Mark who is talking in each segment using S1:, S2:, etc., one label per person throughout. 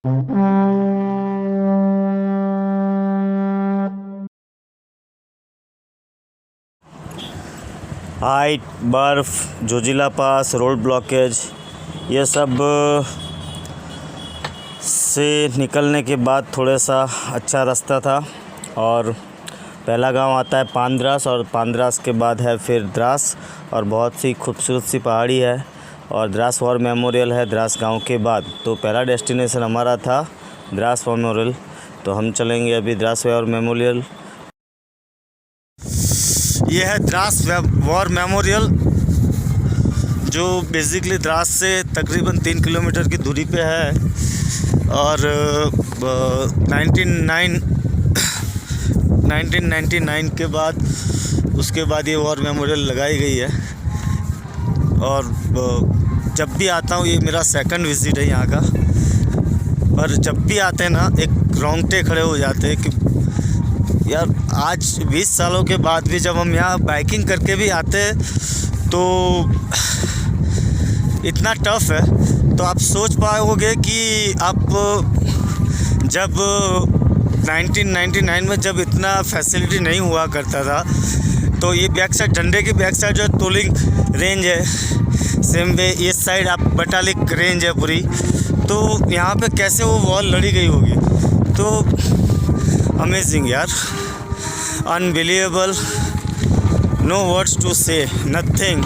S1: Height, बर्फ़, जोजिला पास, road blockage, ये सब से निकलने के बाद थोड़ा सा अच्छा रास्ता था। और पहला गांव आता है पानद्रास, और पानद्रास के बाद है फिर द्रास, और बहुत सी खूबसूरत सी पहाड़ी है, और द्रास वॉर मेमोरियल है द्रास गांव के बाद। तो पहला डेस्टिनेशन हमारा था द्रास मेमोरियल, तो हम चलेंगे अभी द्रास वॉर मेमोरियल। ये है द्रास वॉर मेमोरियल, जो बेसिकली द्रास से तकरीबन 3 किलोमीटर की दूरी पे है। और 1999 के बाद उसके बाद ये वॉर मेमोरियल लगाई गई है। और जब भी आता हूँ, ये मेरा सेकंड विज़िट है यहाँ का, और जब भी आते हैं ना एक रोंगटे खड़े हो जाते हैं कि यार आज 20 सालों के बाद भी जब हम यहाँ बाइकिंग करके भी आते हैं तो इतना टफ़ है। तो आप सोच पाओगे कि आप जब 1999 में जब इतना फैसिलिटी नहीं हुआ करता था, तो ये बैक साइड, डंडे की बैक साइड जो तोलिंग रेंज है, सेम वे इस साइड आप बटालिक रेंज है पूरी, तो यहाँ पे कैसे वो वॉल लड़ी गई होगी। तो अमेजिंग यार, अनबिलीवेबल, नो वर्ड्स टू से, नथिंग।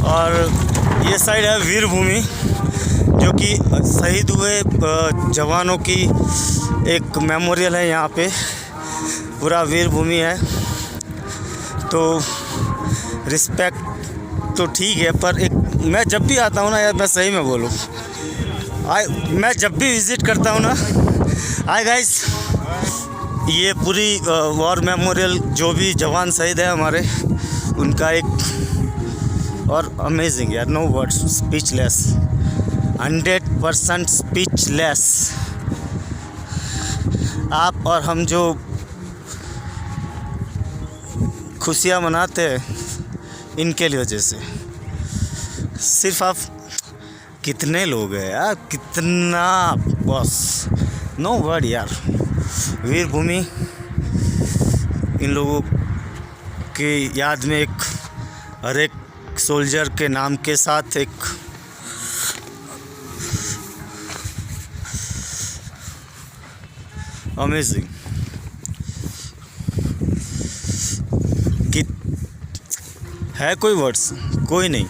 S1: और ये साइड है वीर भूमि, जो कि शहीद हुए जवानों की एक मेमोरियल है। यहाँ पे पूरा वीर भूमि है, तो रिस्पेक्ट तो ठीक है, पर एक मैं जब भी आता हूँ ना यार, मैं सही में बोलूँ, मैं जब भी विज़िट करता हूँ ना, हाय गाइस, ये पूरी वॉर मेमोरियल जो भी जवान शहीद है हमारे, उनका एक, और अमेजिंग यार, नो वर्ड्स, स्पीचलेस, 100% स्पीचलेस। आप और हम जो खुशियाँ मनाते हैं इनके लिए वजह से, सिर्फ आप कितने लोग हैं यार, कितना, बस नो वर्ड यार। वीर भूमि, इन लोगों के याद में एक, हर एक सोल्जर के नाम के साथ एक अमेजिंग, कि है कोई वर्ड्स, कोई नहीं।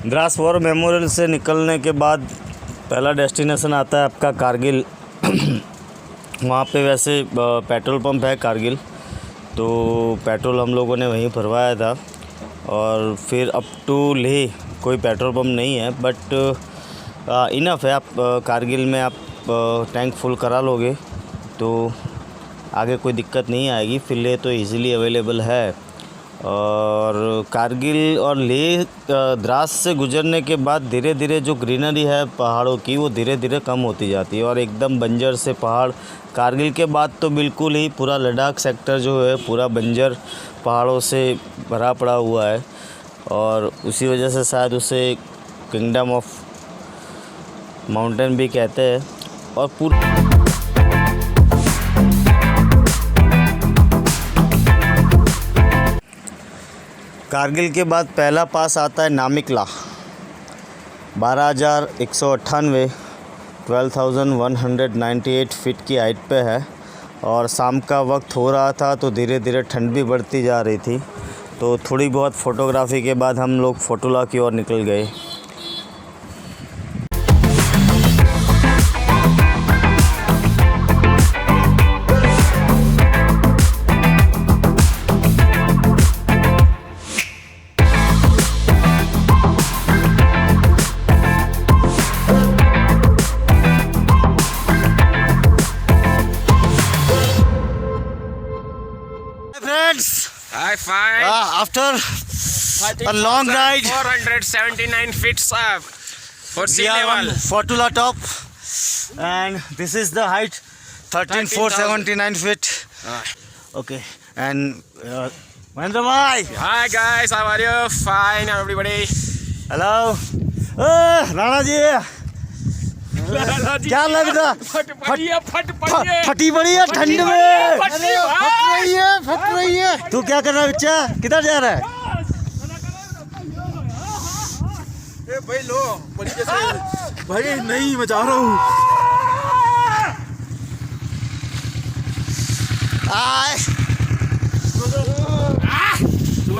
S1: द्रास वॉर मेमोरियल से निकलने के बाद पहला डेस्टिनेशन आता है आपका कारगिल। वहाँ पे वैसे पेट्रोल पंप है कारगिल, तो पेट्रोल हम लोगों ने वहीं भरवाया था। और फिर अप टू लेह कोई पेट्रोल पंप नहीं है, बट इनफ है। आप कारगिल में आप टैंक फुल करा लोगे तो आगे कोई दिक्कत नहीं आएगी। फिर लेह तो इजीली अवेलेबल है। और कारगिल और लेह द्रास से गुजरने के बाद धीरे धीरे जो ग्रीनरी है पहाड़ों की वो धीरे धीरे कम होती जाती है और एकदम बंजर से पहाड़। कारगिल के बाद तो बिल्कुल ही पूरा लद्दाख सेक्टर जो है पूरा बंजर पहाड़ों से भरा पड़ा हुआ है और उसी वजह से शायद उसे किंगडम ऑफ माउंटेन भी कहते हैं। और पूरा कारगिल के बाद पहला पास आता है नामिकला, 12,198 12,198 फीट की हाइट पे है। और शाम का वक्त हो रहा था तो धीरे धीरे ठंड भी बढ़ती जा रही थी, तो थोड़ी बहुत फ़ोटोग्राफी के बाद हम लोग फोटोला की ओर निकल गए।
S2: High five.
S1: After a long ride,
S2: 479 feet up for sea
S1: we are on
S2: level.
S1: Fotula top, and this is the height, 13,479 feet. Okay, and Mahendra bhai,
S2: Hi guys, how are you? Fine, everybody.
S1: hello. Rana ji, क्या लग रहा?
S2: फट पड़ी है
S1: फटी पड़ी है ठंड में। फट रही है। तू क्या कर रहा है बच्चा? किधर जा रहा है?
S3: ए भाई लो बड़ी जैसे भाई नहीं मैं जा रहा हूँ।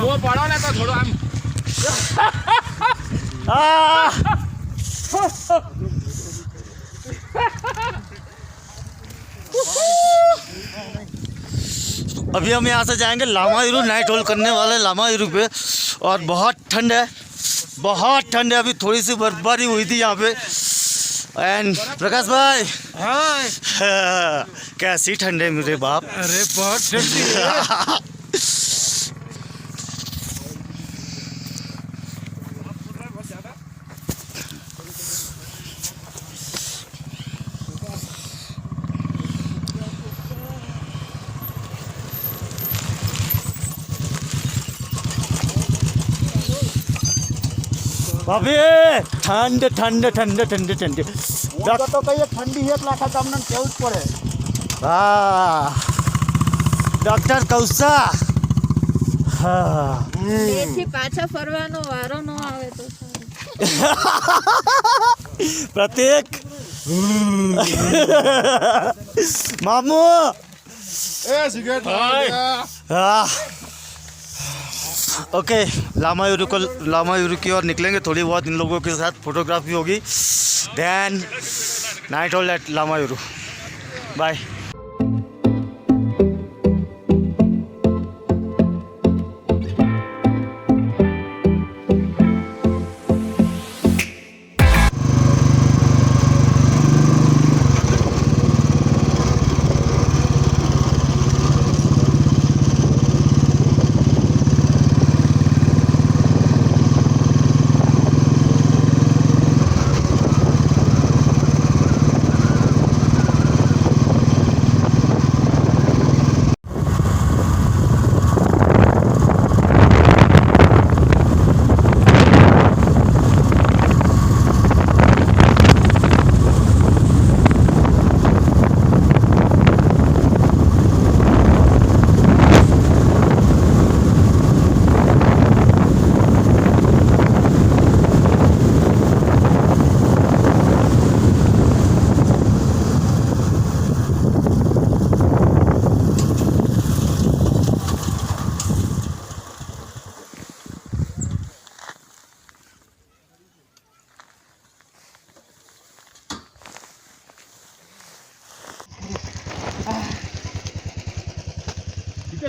S2: वो पड़ो ना तो थोड़ा हम
S1: अभी हम यहाँ से जाएंगे लामायुरु, नाइट होल्ड करने वाले लामायुरु पे। और बहुत ठंड है, बहुत ठंड है। अभी थोड़ी सी बर्फबारी हुई थी यहाँ पे। एंड प्रकाश भाई,
S3: हाँ
S1: कैसी ठंड है मेरे बाप।
S3: अरे बहुत ठंडी है।
S1: भाभी ठंड ठंड ठंड ठंड ठंड
S3: तो कहीं ठंडी है लाखा कामन केउट पड़े।
S1: डॉक्टर कौसा
S4: તેથી પાછા ફરવાનો વારો ન આવે તો
S1: प्रतीक मामू
S3: ए सिगरेट
S1: ओके, लामायुरु की ओर निकलेंगे। थोड़ी बहुत इन लोगों के साथ फोटोग्राफी होगी, then night hold at Lamayuru. Bye.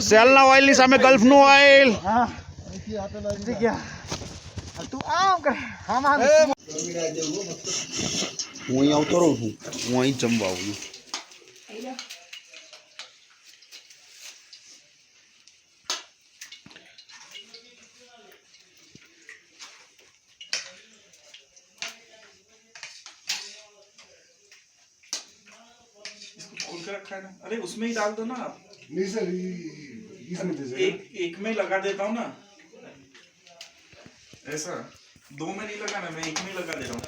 S3: સેલના ઓઇલની સામે ગલ્ફનું ઓઇલ. હું અહીં આવતો રહું છું, હું અહીં જમવા આવું છું. खोल के रखा है ना, अरे उसमें ही डाल दो ना आप.
S5: नहीं सर, इसमें दे दीजिए.
S3: एक में लगा देता हूँ ना, ऐसा 2 में नहीं लगाना, मैं 1 में लगा दे रहा हूँ.